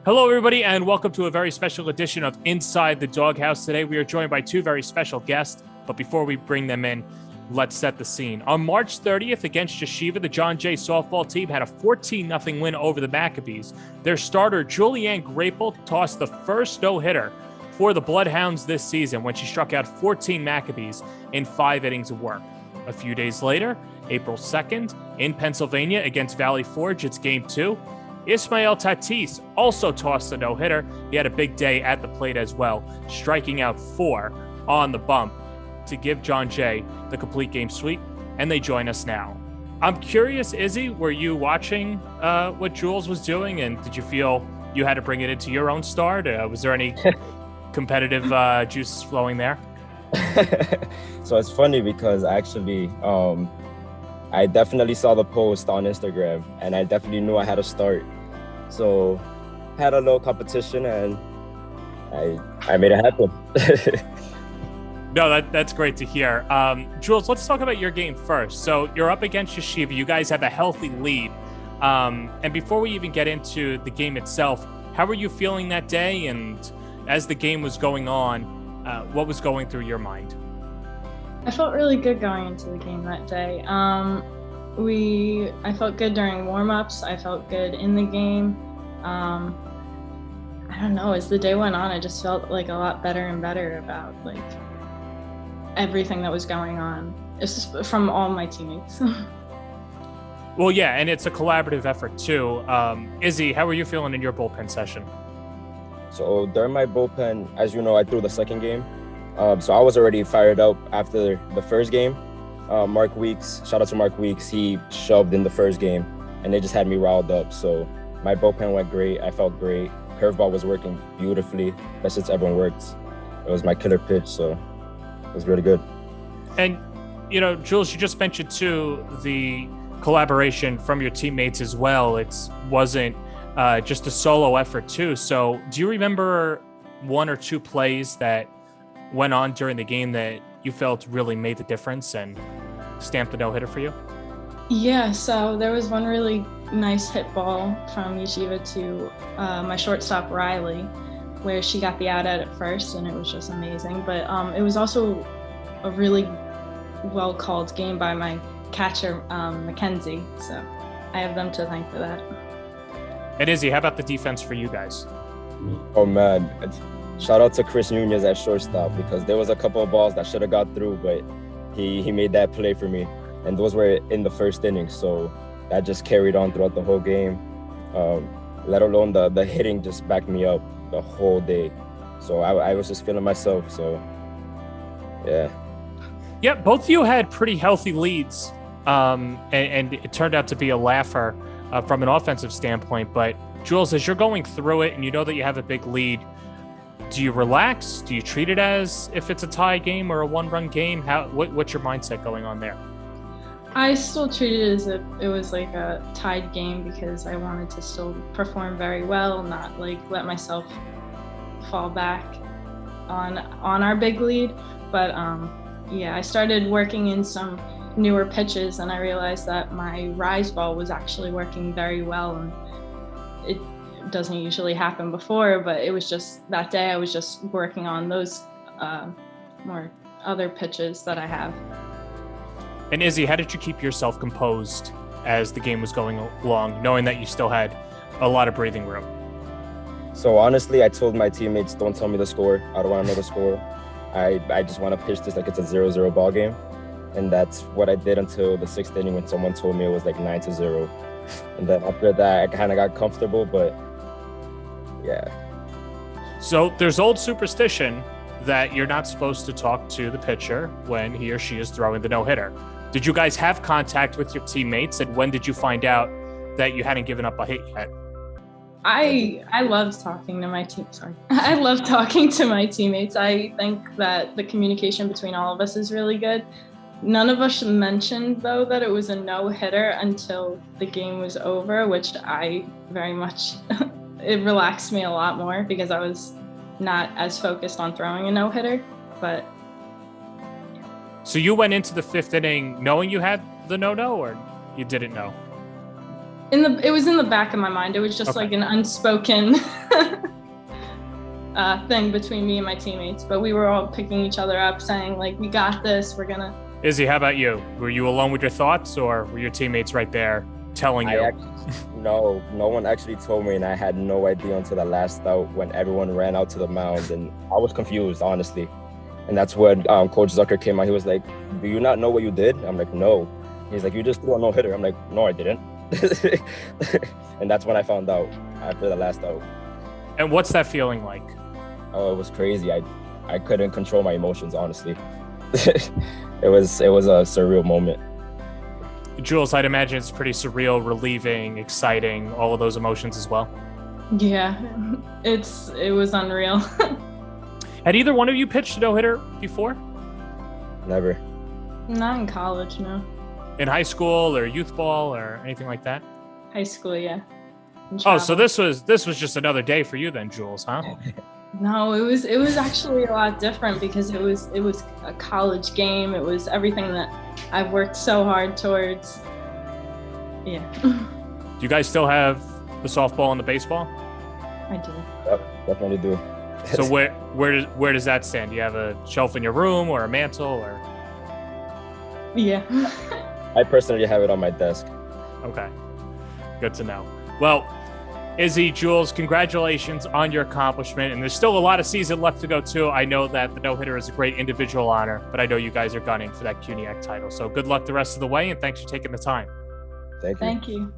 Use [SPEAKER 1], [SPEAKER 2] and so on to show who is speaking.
[SPEAKER 1] Hello, everybody, and welcome to a very special edition of Inside the Doghouse. Today, we are joined by two very special guests, but before we bring them in, let's set the scene. On March 30th against Yeshiva, the John Jay softball team had a 14-0 win over the Maccabees. Their starter, Julianne Graepel, tossed the first no-hitter for the Bloodhounds this season when she struck out 14 Maccabees in 5 innings of work. A few days later, April 2nd, in Pennsylvania against Valley Forge, it's Game 2. Ismael Tatis also tossed a no-hitter. He had a big day at the plate as well, striking out 4 on the bump to give John Jay the complete game sweep, and they join us now. I'm curious, Izzy, were you watching what Jules was doing, and did you feel you had to bring it into your own start? Was there any competitive juices flowing there?
[SPEAKER 2] So it's funny because actually I definitely saw the post on Instagram and I definitely knew I had to start. So had a little competition and I made it happen.
[SPEAKER 1] No, that's great to hear. Jules, let's talk about your game first. So you're up against Yeshiva. You guys have a healthy lead. And before we even get into the game itself, how were you feeling that day? And as the game was going on, what was going through your mind?
[SPEAKER 3] I felt really good going into the game that day. I felt good during warm-ups. I felt good in the game. I don't know, as the day went on, I just felt like a lot better and better about like everything that was going on. It's just from all my teammates.
[SPEAKER 1] Well, yeah, and it's a collaborative effort too. Izzy, how were you feeling in your bullpen session?
[SPEAKER 2] So during my bullpen, as you know, I threw the second game. So I was already fired up after the first game. Mark Weeks, shout out to Mark Weeks, he shoved in the first game and they just had me riled up. So my bullpen went great. I felt great. Curveball was working beautifully. Best it's ever worked. It was my killer pitch, so it was really good.
[SPEAKER 1] And, you know, Jules, you just mentioned too the collaboration from your teammates as well. It wasn't just a solo effort too. So do you remember 1 or 2 plays that went on during the game that you felt really made the difference and stamped the no-hitter for you?
[SPEAKER 3] Yeah, so there was one really nice hit ball from Yeshiva to my shortstop, Riley, where she got the out at first, and it was just amazing. But it was also a really well-called game by my catcher, Mackenzie, so I have them to thank for that.
[SPEAKER 1] And Izzy, how about the defense for you guys?
[SPEAKER 2] Oh man, shout out to Chris Nunez at shortstop because there was a couple of balls that should have got through, but he made that play for me. And those were in the first inning, so that just carried on throughout the whole game. Let alone the hitting just backed me up the whole day. So I was just feeling myself, so yeah.
[SPEAKER 1] Yeah, both of you had pretty healthy leads, and it turned out to be a laugher from an offensive standpoint. But Jules, as you're going through it and you know that you have a big lead, do you relax? Do you treat it as if it's a tie game or a 1-run game? What's your mindset going on there?
[SPEAKER 3] I still treat it as if it was like a tied game because I wanted to still perform very well, not like let myself fall back on our big lead. But yeah, I started working in some newer pitches and I realized that my rise ball was actually working very well, and it doesn't usually happen before, but it was just that day I was just working on those more other pitches that I have.
[SPEAKER 1] And Izzy, how did you keep yourself composed as the game was going along, knowing that you still had a lot of breathing room?
[SPEAKER 2] So honestly, I told my teammates, don't tell me the score. I don't want to know the score. I just want to pitch this like it's a 0-0 ball game. And that's what I did until the 6th inning when someone told me it was like 9-0. And then after that, I kind of got comfortable, but yeah.
[SPEAKER 1] So there's old superstition that you're not supposed to talk to the pitcher when he or she is throwing the no-hitter. Did you guys have contact with your teammates, and when did you find out that you hadn't given up a hit yet?
[SPEAKER 3] I love talking to my team. Sorry. I love talking to my teammates. I think that the communication between all of us is really good. None of us mentioned, though, that it was a no-hitter until the game was over, which I very much, it relaxed me a lot more because I was not as focused on throwing a no-hitter, but.
[SPEAKER 1] So you went into the 5th inning knowing you had the no-no, or you didn't know?
[SPEAKER 3] It was in the back of my mind. It was just
[SPEAKER 1] Okay.
[SPEAKER 3] like an unspoken thing between me and my teammates, but we were all picking each other up, saying like, we got this, we're gonna.
[SPEAKER 1] Izzy, how about you? Were you alone with your thoughts, or were your teammates right there telling you?
[SPEAKER 2] No one actually told me, and I had no idea until the last out when everyone ran out to the mound, and I was confused, honestly. And that's when Coach Zucker came out. He was like, "Do you not know what you did?" I'm like, "No." He's like, "You just threw a no-hitter." I'm like, "No, I didn't." And that's when I found out after the last out.
[SPEAKER 1] And what's that feeling like?
[SPEAKER 2] Oh, it was crazy. I couldn't control my emotions, honestly. It was a surreal moment.
[SPEAKER 1] Jules, I'd imagine it's pretty surreal, relieving, exciting, all of those emotions as well.
[SPEAKER 3] Yeah, it was unreal.
[SPEAKER 1] Had either one of you pitched a no-hitter before?
[SPEAKER 2] Never.
[SPEAKER 3] Not in college, no.
[SPEAKER 1] In high school or youth ball or anything like that?
[SPEAKER 3] High school, yeah. And
[SPEAKER 1] Oh, so
[SPEAKER 3] travel.
[SPEAKER 1] this was just another day for you then, Jules, huh?
[SPEAKER 3] No, it was actually a lot different because it was a college game. It was everything that I've worked so hard towards. Yeah,
[SPEAKER 1] Do you guys still have the softball and the baseball?
[SPEAKER 3] I do.
[SPEAKER 2] Yep, definitely do.
[SPEAKER 1] So where does that stand? Do you have a shelf in your room or a mantle or?
[SPEAKER 3] Yeah.
[SPEAKER 2] I personally have it on my desk.
[SPEAKER 1] Okay, good to know. Well, Izzy, Jules, congratulations on your accomplishment. And there's still a lot of season left to go too. I know that the no-hitter is a great individual honor, but I know you guys are gunning for that CUNYAC title. So good luck the rest of the way, and thanks for taking the time.
[SPEAKER 2] Thank you.
[SPEAKER 3] Thank you.